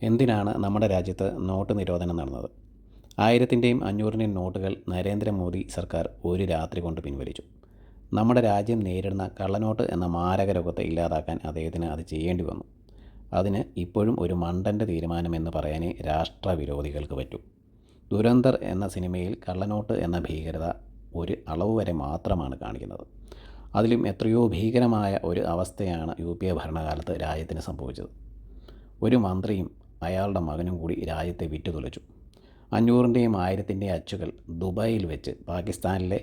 എന്തിനാണ് നമ്മുടെ രാജ്യത്ത് നോട്ട് നിരോധനം നടന്നത്? 1000-ൻ്റെയും 500-ൻ്റെയും നോട്ടുകൾ നരേന്ദ്രമോദി സർക്കാർ ഒരു രാത്രി കൊണ്ട് പിൻവലിച്ചു. നമ്മുടെ രാജ്യം നേരിടുന്ന കള്ളനോട്ട് എന്ന മാരക രോഗത്തെ ഇല്ലാതാക്കാൻ അദ്ദേഹത്തിന് അത് ചെയ്യേണ്ടി വന്നു. അതിന് ഇപ്പോഴും ഒരു മണ്ടൻ്റെ തീരുമാനമെന്ന് പറയാനേ രാഷ്ട്രവിരോധികൾക്ക് പറ്റൂ. ദുരന്തർ എന്ന സിനിമയിൽ കള്ളനോട്ട് എന്ന ഭീകരത ഒരു അളവ് വരെ മാത്രമാണ് കാണിക്കുന്നത്. അതിലും എത്രയോ ഭീകരമായ ഒരു അവസ്ഥയാണ് UPA ഭരണകാലത്ത് രാജ്യത്തിന് സംഭവിച്ചത്. ഒരു മന്ത്രിയും അയാളുടെ മകനും കൂടി രാജ്യത്തെ വിറ്റുതുലച്ചു. 500-ൻ്റെയും 1000-ൻ്റെയും അച്ചുകൾ ദുബായിൽ വെച്ച് പാകിസ്ഥാനിലെ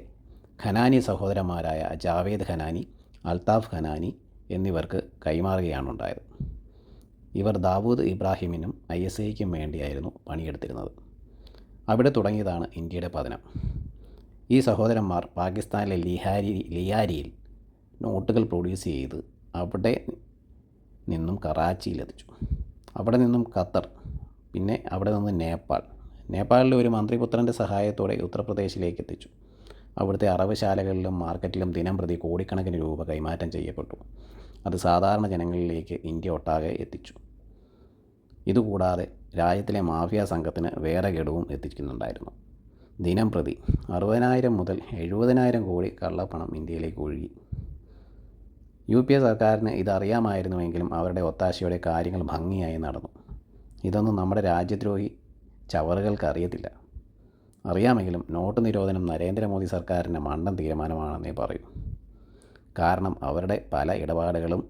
ഖനാനി സഹോദരന്മാരായ ജാവേദ് ഖനാനി, അൽതാഫ് ഖനാനി എന്നിവർക്ക് കൈമാറുകയാണുണ്ടായത്. ഇവർ ദാവൂദ് ഇബ്രാഹിമിനും ISIക്കും വേണ്ടിയായിരുന്നു പണിയെടുത്തിരുന്നത്. അവിടെ തുടങ്ങിയതാണ് ഇന്ത്യയുടെ പതനം. ഈ സഹോദരന്മാർ പാകിസ്ഥാനിലെ ലിയാരിയിൽ നോട്ടുകൾ പ്രൊഡ്യൂസ് ചെയ്ത് അവിടെ നിന്നും കറാച്ചിയിലെത്തിച്ചു. അവിടെ നിന്നും ഖത്തർ, പിന്നെ അവിടെ നിന്ന് നേപ്പാളിലെ ഒരു മന്ത്രിപുത്രൻ്റെ സഹായത്തോടെ ഉത്തർപ്രദേശിലേക്ക് എത്തിച്ചു. അവിടുത്തെ അറവുശാലകളിലും മാർക്കറ്റിലും ദിനംപ്രതി കോടിക്കണക്കിന് രൂപ കൈമാറ്റം ചെയ്യപ്പെട്ടു. അത് സാധാരണ ജനങ്ങളിലേക്ക് ഇന്ത്യ ഒട്ടാകെ എത്തിച്ചു. ഇതുകൂടാതെ രാജ്യത്തിലെ മാഫിയ സംഘത്തിന് വേറെ ഗഡുവും എത്തിക്കുന്നുണ്ടായിരുന്നു. ദിനംപ്രതി 60,000 മുതൽ 70,000 കോടി കള്ളപ്പണം ഇന്ത്യയിലേക്ക് ഒഴുകി. UPA സർക്കാരിന് ഇതറിയാമായിരുന്നുവെങ്കിലും അവരുടെ ഒത്താശയോടെ കാര്യങ്ങൾ ഭംഗിയായി നടന്നു. ഇതൊന്നും നമ്മുടെ രാജ്യദ്രോഹി ചവറുകൾക്ക് അറിയത്തില്ല. അറിയാമെങ്കിലും നോട്ട് നിരോധനം നരേന്ദ്രമോദി സർക്കാരിൻ്റെ മണ്ടൻ തീരുമാനമാണെന്നേ പറയൂ. കാരണം അവരുടെ പല ഇടപാടുകളും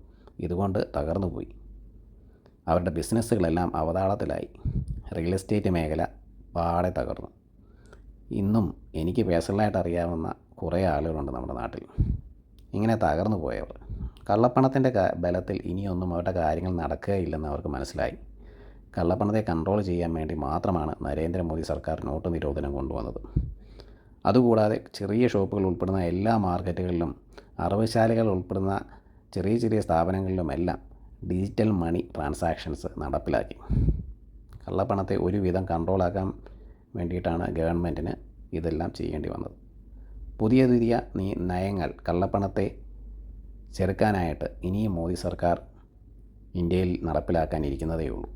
ഇതുകൊണ്ട് തകർന്നുപോയി. അവരുടെ ബിസിനസ്സുകളെല്ലാം അവതാളത്തിലായി. റിയൽ എസ്റ്റേറ്റ് മേഖല പാടെ തകർന്നു. ഇന്നും എനിക്ക് പേഴ്സണലായിട്ട് അറിയാവുന്ന കുറേ ആളുകളുണ്ട് നമ്മുടെ നാട്ടിൽ, ഇങ്ങനെ തകർന്നു പോയവർ. കള്ളപ്പണത്തിൻ്റെ ബലത്തിൽ ഇനിയൊന്നും അവരുടെ കാര്യങ്ങൾ നടക്കുകയില്ലെന്ന് അവർക്ക് മനസ്സിലായി. കള്ളപ്പണത്തെ കൺട്രോൾ ചെയ്യാൻ വേണ്ടി മാത്രമാണ് നരേന്ദ്രമോദി സർക്കാർ നോട്ട് നിരോധനം കൊണ്ടുവന്നത്. അതുകൂടാതെ ചെറിയ ഷോപ്പുകൾ ഉൾപ്പെടുന്ന എല്ലാ മാർക്കറ്റുകളിലും അറവുശാലകൾ ഉൾപ്പെടുന്ന ചെറിയ ചെറിയ സ്ഥാപനങ്ങളിലുമെല്ലാം ഡിജിറ്റൽ മണി ട്രാൻസാക്ഷൻസ് നടപ്പിലാക്കി. കള്ളപ്പണത്തെ ഒരുവിധം കൺട്രോളാക്കാൻ വേണ്ടിയിട്ടാണ് ഗവൺമെൻറ്റിന് ഇതെല്ലാം ചെയ്യേണ്ടി വന്നത്. പുതിയ നയങ്ങൾ കള്ളപ്പണത്തെ ചെറുക്കാനായിട്ട് ഇനിയും മോദി സർക്കാർ ഇന്ത്യയിൽ നടപ്പിലാക്കാനിരിക്കുന്നതേ ഉള്ളൂ.